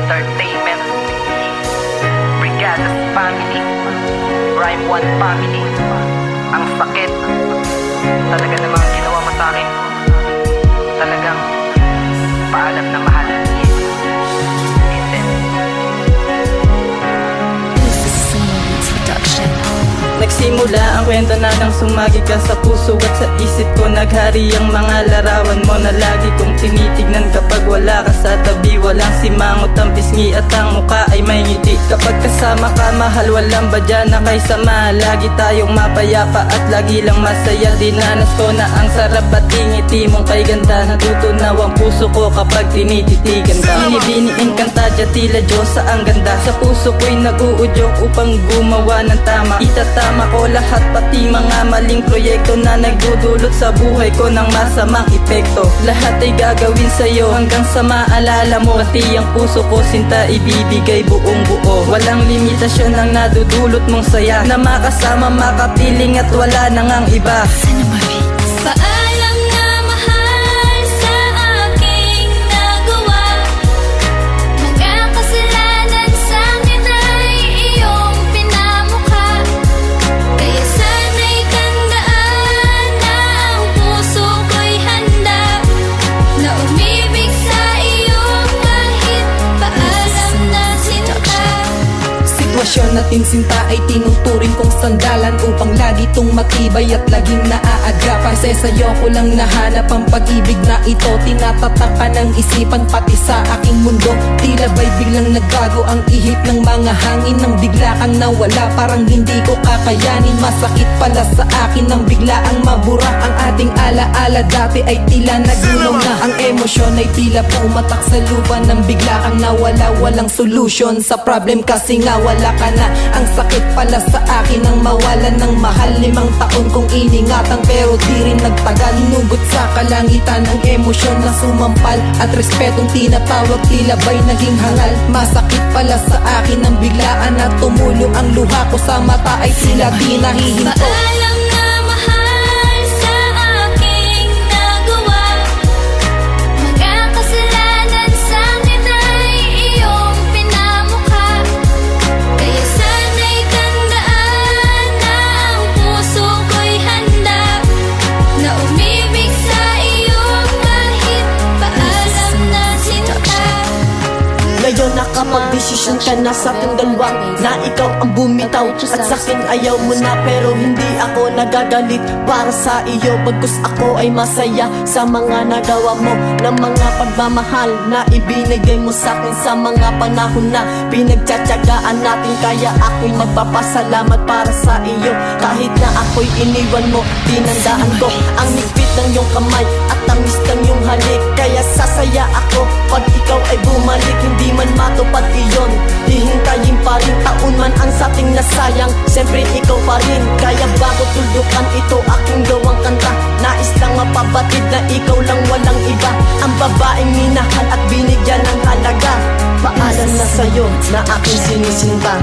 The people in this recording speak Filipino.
Entertainment, Brigadas Family, Rhyme One Family. Ang sakit talaga namang ginawa mo sa akin. Talagang paalam na mahal. Nagsimula ang kwento na nang sumagi ka sa puso at sa isip ko. Naghari ang mga larawan mo na lagi kong tinitignan. Kapag wala ka sa tabi, walang simangot ang pisngi at ang muka ay may ngiti. Kapag kasama ka mahal, walang badya na kay sama. Lagi tayong mapayapa at lagi lang masaya. Dinanas ko na ang sarap at ngiti mong kay ganda. Natutunaw ang puso ko kapag tinititigan ka. Binibiniin kanta dya tila Diyosa ang ganda. Sa puso ko'y nag-uudyok upang gumawa ng tama. Itatama ko lahat pati mga maling proyekto na nagdudulot sa buhay ko ng masamang epekto. Lahat ay gagawin sa'yo hanggang sa maalala mo. Pati ang puso ko sinta ibibigay buong buo. Walang limitasyon ang nadudulot mong saya, na makasama makapiling at wala nang ang iba. Paalam na mahal sa aking nagawa. Mga kasalanan sa akin ay iyong pinamukha. Kaya sana'y tandaan na ang puso ko'y handa na umibig sa iyo kahit paalam na sinta. Sitwasyon natin sinta ay tinuturing kong sandalan upang lagi tong matibay at laging naaagapan. Kasi sa'yo ko lang nahanap ang pag-ibig na ito. Tinatatakan ng isipan pati sa aking mundo. Tila ba'y biglang nagbago ang ihip ng mga hangin. Nang bigla kang nawala parang hindi ko kakayanin. Masakit pala sa akin nang bigla ang mabura. Ang ating alaala dati ay tila nagulong na. Ang emosyon ay tila pumatak sa lupa. Nang bigla kang nawala, walang solusyon sa problem kasi nga wala ka na. Ang sakit pala sa akin ang mawalan ng mahal. 5 taon kong iningatan pero di rin nagtagal. Hinugot sa kalangitan ang emosyon na sumampal at respetong tinatawag tila ba'y naging hangal. Masakit pala sa akin ang biglaan na tumulo. Ang luha ko sa mata ay tila di nahihinto. Paalam na mahal sa aking nagawa. Mga kasalanan sa akin ay iyong pinamukha. Kaya sana'y tandaan na ang puso ko'y handa na umibig sa iyo kahit paalam na sinta. Ngayon nakapag-desisyon ka na sa ating dalawa, na ikaw ang bumitaw at sa'kin ayaw mo na. Pero hindi ako nagagalit para sa iyo, bagkus ako ay masaya sa mga nagawa mo, na mga pagmamahal na ibinigay mo sa'kin sa mga panahon na pinagtsatsagaan natin. Kaya ako'y nagpapasalamat para sa iyo. Kahit na ako'y iniwan mo, tinandaan ko ang higpit ng iyong kamay at tamis ng iyong halik. Kaya sasaya ako pag ikaw ay bumalik. Hindi man matupad iyon, hihintayin pa rin. Taon man ang sating nasayang, siyempre ikaw pa rin. Kaya bago tuldukan ito aking gawang kanta, nais lang mapabatid na ikaw lang walang iba. Ang babaeng minahal at binigyan ng halaga. Paalam na sa'yo na aking sinisinta.